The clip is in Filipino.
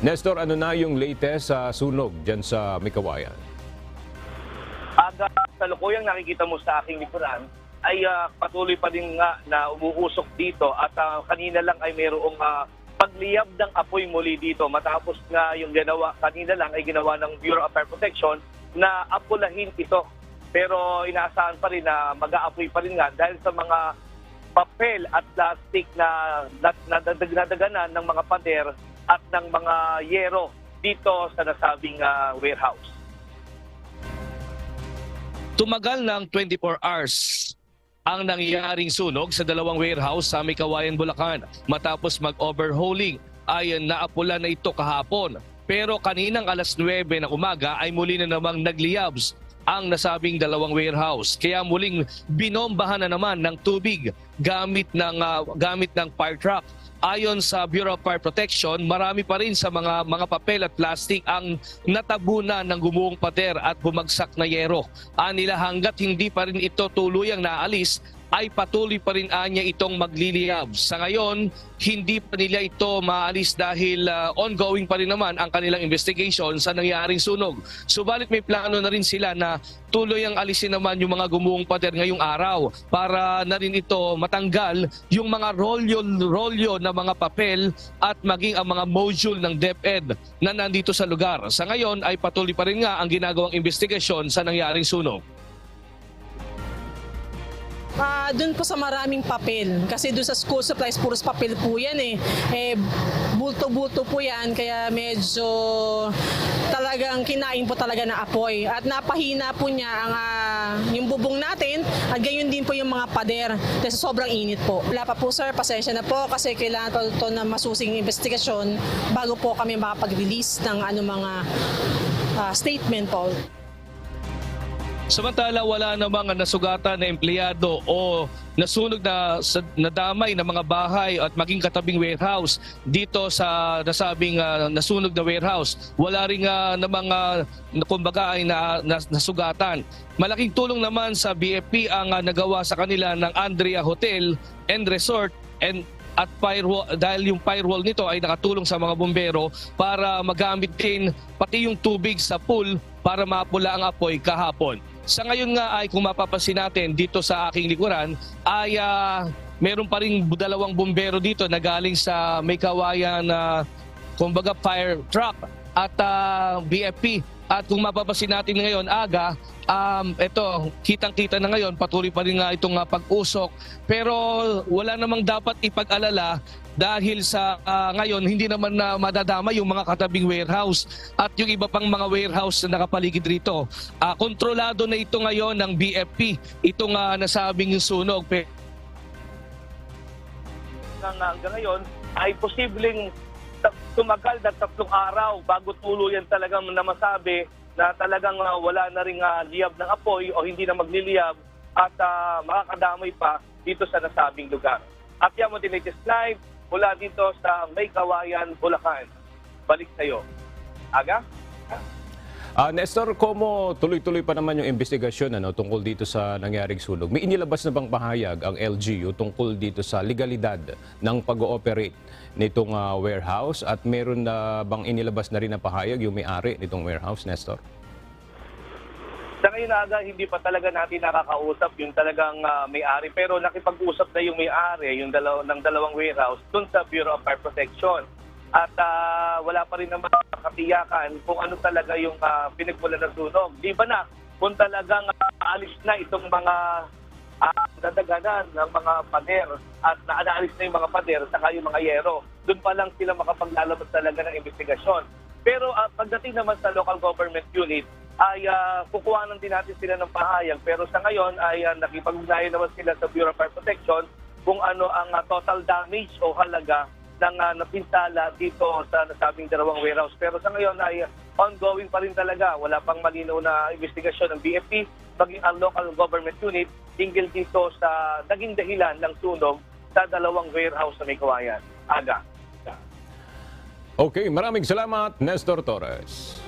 Nestor, ano na yung latest sa sunog dyan sa Mikawayan? Aga, sa lukuyang nakikita mo sa aking likuran ay patuloy pa din nga na umuusok dito at kanina lang ay mayroong pagliyab ng apoy muli dito matapos nga yung kanina lang ay ginawa ng Bureau of Fire Protection na apulahin ito. Pero inaasahan pa rin na mag-aapoy pa rin nga dahil sa mga papel at plastic na nadadaganan ng mga pader at ng mga yero dito sa nasabing warehouse. Tumagal ng 24 hours ang nangyaring sunog sa dalawang warehouse sa Mikawayan, Bulacan. Matapos mag-overhauling ay naapula na ito kahapon. Pero kaninang alas 9 ng umaga ay muli na namang nagliyabs ang nasabing dalawang warehouse. Kaya muling binombahan na naman ng tubig gamit ng fire truck. Ayon sa Bureau of Fire Protection, marami pa rin sa mga papel at plastic ang natabunan ng gumuhong pader at bumagsak na yero. Anila hanggat hindi pa rin ito tuluyang naalis, ay patuloy pa rin anya itong magliliyab. Sa ngayon, hindi pa nila ito maalis dahil ongoing pa rin naman ang kanilang investigation sa nangyaring sunog. Subalit may plano na rin sila na tuloy ang alisin naman yung mga gumuhong pader ngayong araw para na rin ito matanggal yung mga rolyo na mga papel at maging ang mga module ng DepEd na nandito sa lugar. Sa ngayon ay patuloy pa rin nga ang ginagawang investigasyon sa nangyaring sunog. Doon po sa maraming papel. Kasi doon sa school supplies, puros papel po yan bulto-bulto po yan. Kaya medyo talagang kinain po talaga na apoy. At napahina po niya yung bubong natin at gayon din po yung mga pader. Kasi sobrang init po. Wala pa po sir, pasensya na po kasi kailangan pa ito na masusing investigasyon bago po kami makapag-release ng mga statement po. Samantala wala namang nasugatan na empleyado o nasunog na nadamay na mga bahay at maging katabing warehouse dito sa nasabing nasunog na warehouse. Wala rin namang kumbaga ay nasugatan. Malaking tulong naman sa BFP ang nagawa sa kanila ng Andrea Hotel and Resort at firewall, dahil yung firewall nito ay nakatulong sa mga bumbero para magamit din pati yung tubig sa pool para mapula ang apoy kahapon. Sa ngayon nga ay kung mapapansin natin dito sa aking likuran ay meron pa rin dalawang bumbero dito na galing sa Mikawayan kumbaga fire truck at BFP. At kung mapapansin natin ngayon aga, ito kitang-kita na ngayon patuloy pa rin nga itong pag-usok. Pero wala namang dapat ipag-alala dahil sa ngayon hindi naman na madadama yung mga katabing warehouse at yung iba pang mga warehouse na nakapaligid rito. Kontrolado na ito ngayon ng BFP, itong nasabing sunog. Hanggang ngayon ay posibleng tumagal na 3 araw bago tuluyan talagang na masabi na talagang wala na ring liyab ng apoy o hindi na magliliyab at makakadamay pa dito sa nasabing lugar. At yan mo din latest live mula dito sa Mikawayan, Bulacan. Balik sa iyo. Aga? Nestor, como tuloy-tuloy pa naman yung investigasyon tungkol dito sa nangyaring sunog. May inilabas na bang pahayag ang LGU tungkol dito sa legalidad ng pag-ooperate nitong warehouse at meron na bang inilabas na rin na pahayag yung may-ari nitong warehouse, Nestor? Sa ngayon aga, hindi pa talaga natin nakakausap yung talagang may-ari. Pero nakipag-usap na yung may-ari ng dalawang warehouse dun sa Bureau of Fire Protection. At wala pa rin naman katiyakan kung ano talaga yung pinagmulan ng sunog. Di ba na kung talagang alis na itong mga dadaganan ng mga pader at naalis na yung mga pader saka yung mga yero. Doon pa lang sila makapaglalabas talaga ng investigasyon. Pero pagdating naman sa local government unit, ay kukuhanan din natin sila ng pahayag. Pero sa ngayon ay nakipag-ugnayan naman sila sa Bureau of Fire Protection kung ano ang total damage o halaga ng napinsala dito sa nasabing dalawang warehouse. Pero sa ngayon ay ongoing pa rin talaga. Wala pang malinaw na investigasyon ng BFP, maging ang local government unit, hinggil dito sa naging dahilan ng sunog sa dalawang warehouse sa Mikawayan. Aga. Okay, maraming salamat, Nestor Torres.